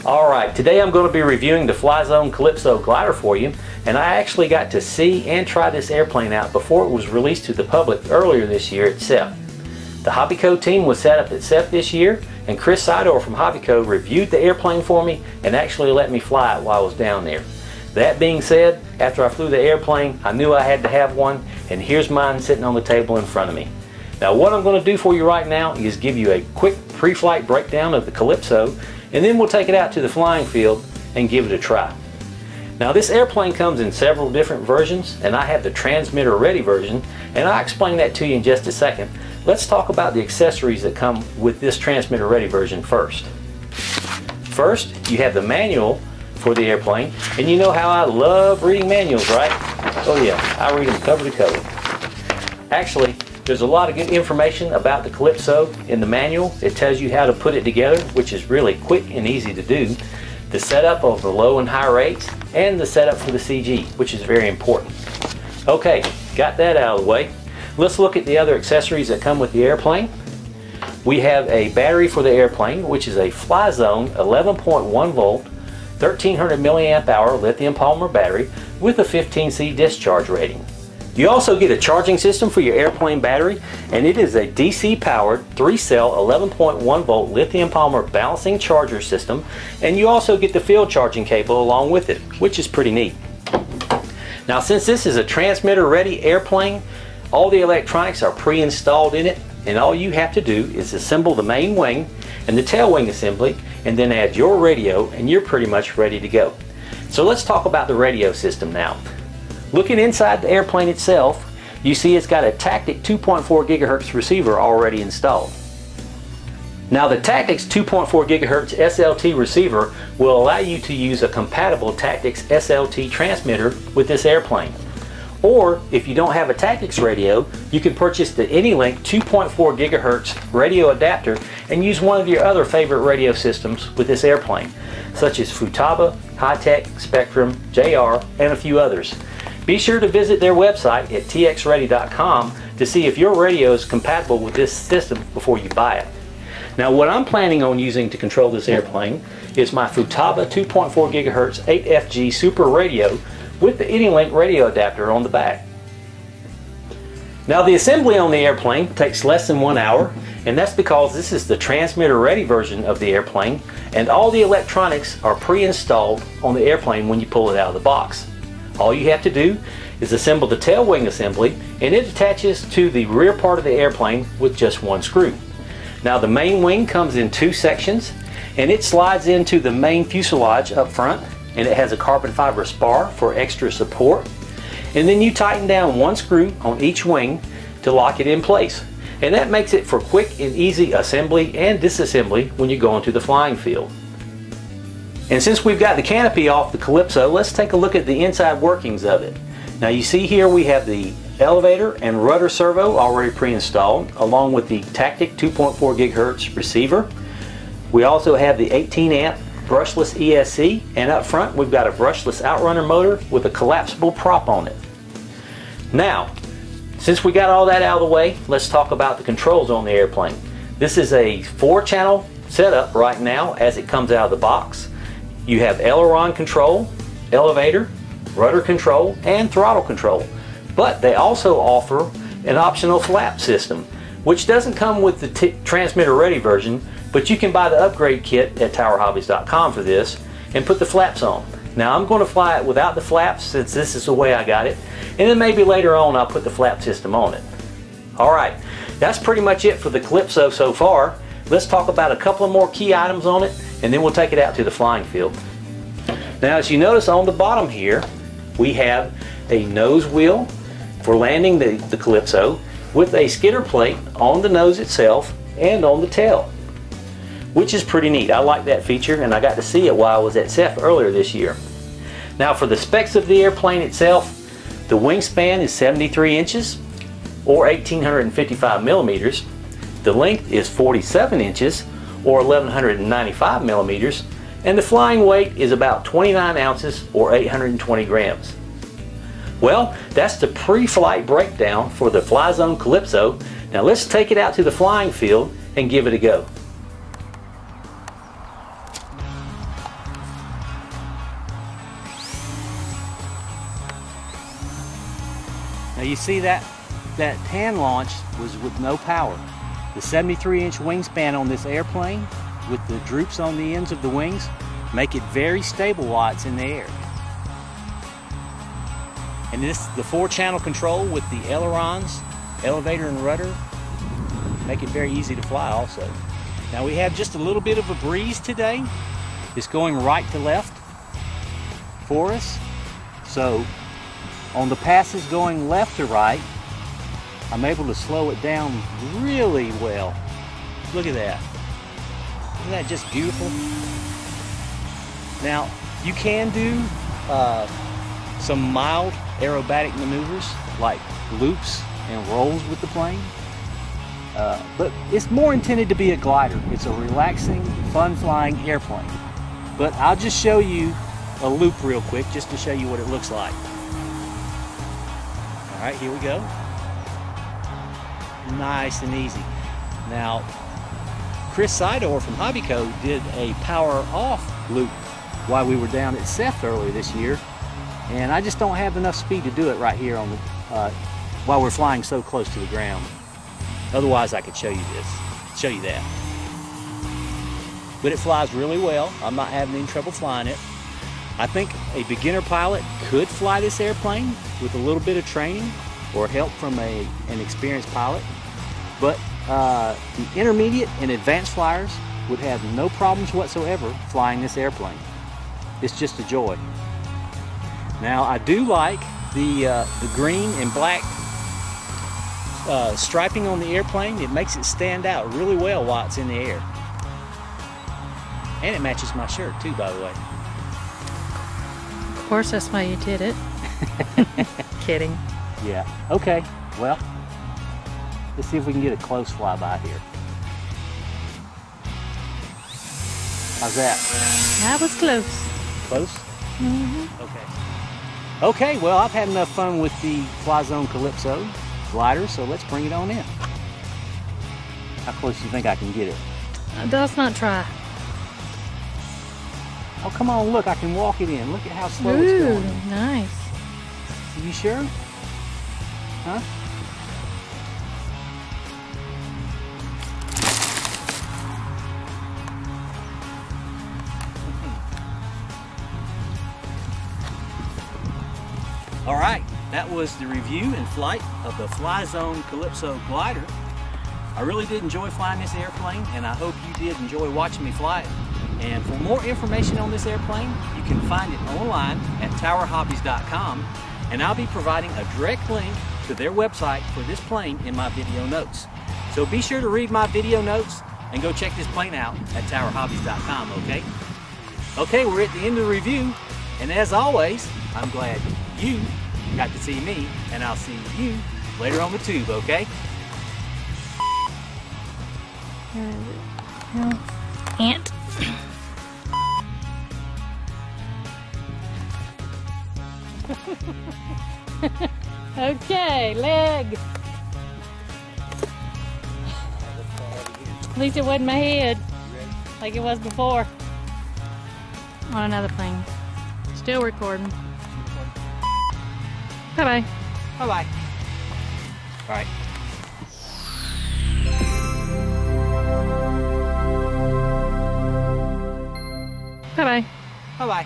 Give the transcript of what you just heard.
Alright, today I'm going to be reviewing the Flyzone Calypso Glider for you, and I actually got to see and try this airplane out before it was released to the public earlier this year at CEF. The Hobbyco team was set up at CEF this year, and Chris Sidor from Hobbyco reviewed the airplane for me and actually let me fly it while I was down there. That being said, after I flew the airplane, I knew I had to have one, and here's mine sitting on the table in front of me. Now what I'm going to do for you right now is give you a quick pre-flight breakdown of the Calypso, and then we'll take it out to the flying field and give it a try. Now this airplane comes in several different versions, and I have the transmitter ready version, and I'll explain that to you in just a second. Let's talk about the accessories that come with this transmitter ready version first. First, you have the manual for the airplane, and you know how I love reading manuals, right? Oh yeah, I read them cover to cover. Actually, there's a lot of good information about the Calypso in the manual. It tells you how to put it together, which is really quick and easy to do. The setup of the low and high rates, and the setup for the CG, which is very important. Okay, got that out of the way. Let's look at the other accessories that come with the airplane. We have a battery for the airplane, which is a Flyzone 11.1 volt, 1300 milliamp hour lithium polymer battery with a 15C discharge rating. You also get a charging system for your airplane battery, and it is a DC powered 3-cell 11.1 volt lithium polymer balancing charger system, and you also get the field charging cable along with it, which is pretty neat. Now since this is a transmitter ready airplane, all the electronics are pre-installed in it, and all you have to do is assemble the main wing and the tail wing assembly, and then add your radio, and you're pretty much ready to go. So let's talk about the radio system now. Looking inside the airplane itself, you see it's got a Tactic 2.4 GHz receiver already installed. Now the Tactic's 2.4 GHz SLT receiver will allow you to use a compatible Tactic's SLT transmitter with this airplane. Or if you don't have a Tactic's radio, you can purchase the AnyLink 2.4 GHz radio adapter and use one of your other favorite radio systems with this airplane, such as Futaba, Hi-Tech, Spectrum, JR, and a few others. Be sure to visit their website at txready.com to see if your radio is compatible with this system before you buy it. Now what I'm planning on using to control this airplane is my Futaba 2.4 GHz 8FG Super Radio with the AnyLink radio adapter on the back. Now the assembly on the airplane takes less than 1 hour, and that's because this is the transmitter ready version of the airplane, and all the electronics are pre-installed on the airplane when you pull it out of the box. All you have to do is assemble the tail wing assembly, and it attaches to the rear part of the airplane with just one screw. Now the main wing comes in two sections, and it slides into the main fuselage up front, and it has a carbon fiber spar for extra support. And then you tighten down one screw on each wing to lock it in place. And that makes it for quick and easy assembly and disassembly when you go into the flying field. And since we've got the canopy off the Calypso, let's take a look at the inside workings of it. Now you see here we have the elevator and rudder servo already pre-installed, along with the Tactic 2.4 GHz receiver. We also have the 18 amp brushless ESC, and up front we've got a brushless outrunner motor with a collapsible prop on it. Now, since we got all that out of the way, let's talk about the controls on the airplane. This is a 4-channel setup right now as it comes out of the box. You have aileron control, elevator, rudder control, and throttle control. But they also offer an optional flap system, which doesn't come with the transmitter ready version, but you can buy the upgrade kit at towerhobbies.com for this and put the flaps on. Now I'm going to fly it without the flaps since this is the way I got it, and then maybe later on I'll put the flap system on it. Alright, that's pretty much it for the Calypso so far. Let's talk about a couple of more key items on it, and then we'll take it out to the flying field. Now as you notice on the bottom here, we have a nose wheel for landing the Calypso with a skidder plate on the nose itself and on the tail, which is pretty neat. I like that feature, and I got to see it while I was at CEF earlier this year. Now for the specs of the airplane itself, the wingspan is 73 inches or 1855 millimeters. The length is 47 inches or 1195 millimeters, and the flying weight is about 29 ounces or 820 grams. Well, that's the pre-flight breakdown for the Flyzone Calypso. Now let's take it out to the flying field and give it a go. you see that hand launch was with no power. The 73-inch wingspan on this airplane with the droops on the ends of the wings make it very stable while it's in the air. And the 4-channel control with the ailerons, elevator and rudder make it very easy to fly also. Now we have just a little bit of a breeze today. It's going right to left for us. So on the passes going left to right, I'm able to slow it down really well. Look at that. Isn't that just beautiful? Now, you can do some mild aerobatic maneuvers like loops and rolls with the plane. But it's more intended to be a glider. It's a relaxing, fun-flying airplane. But I'll just show you a loop real quick just to show you what it looks like. All right, here we go. Nice and easy. Now, Chris Sidor from Hobbyco did a power off loop while we were down at Seth earlier this year, and I just don't have enough speed to do it right here on the while we're flying so close to the ground. Otherwise, I could show you that. But it flies really well. I'm not having any trouble flying it. I think a beginner pilot could fly this airplane with a little bit of training or help from an experienced pilot. But the intermediate and advanced flyers would have no problems whatsoever flying this airplane. It's just a joy. Now I do like the green and black striping on the airplane. It makes it stand out really well while it's in the air. And it matches my shirt too, by the way. Of course, that's why you did it. Kidding. Yeah, okay, well, let's see if we can get a close flyby here. How's that? That was close. Close? Mm-hmm. Okay. Okay, well, I've had enough fun with the Flyzone Calypso glider, so let's bring it on in. How close do you think I can get it? Let's not try. Oh, come on, look, I can walk it in. Look at how slow it's Ooh, going. nice. Are you sure? Huh? All right, that was the review and flight of the Flyzone Calypso Glider. I really did enjoy flying this airplane, and I hope you did enjoy watching me fly it. And for more information on this airplane, you can find it online at towerhobbies.com, and I'll be providing a direct link to their website for this plane in my video notes. So be sure to read my video notes and go check this plane out at towerhobbies.com, okay? Okay, we're at the end of the review, and as always, I'm glad you got to see me, and I'll see you later on the tube, okay? Ant. Okay, leg. At least it wasn't my head like it was before. On another plane. Still recording. Bye-bye. Bye-bye. All right. Bye-bye. Bye-bye.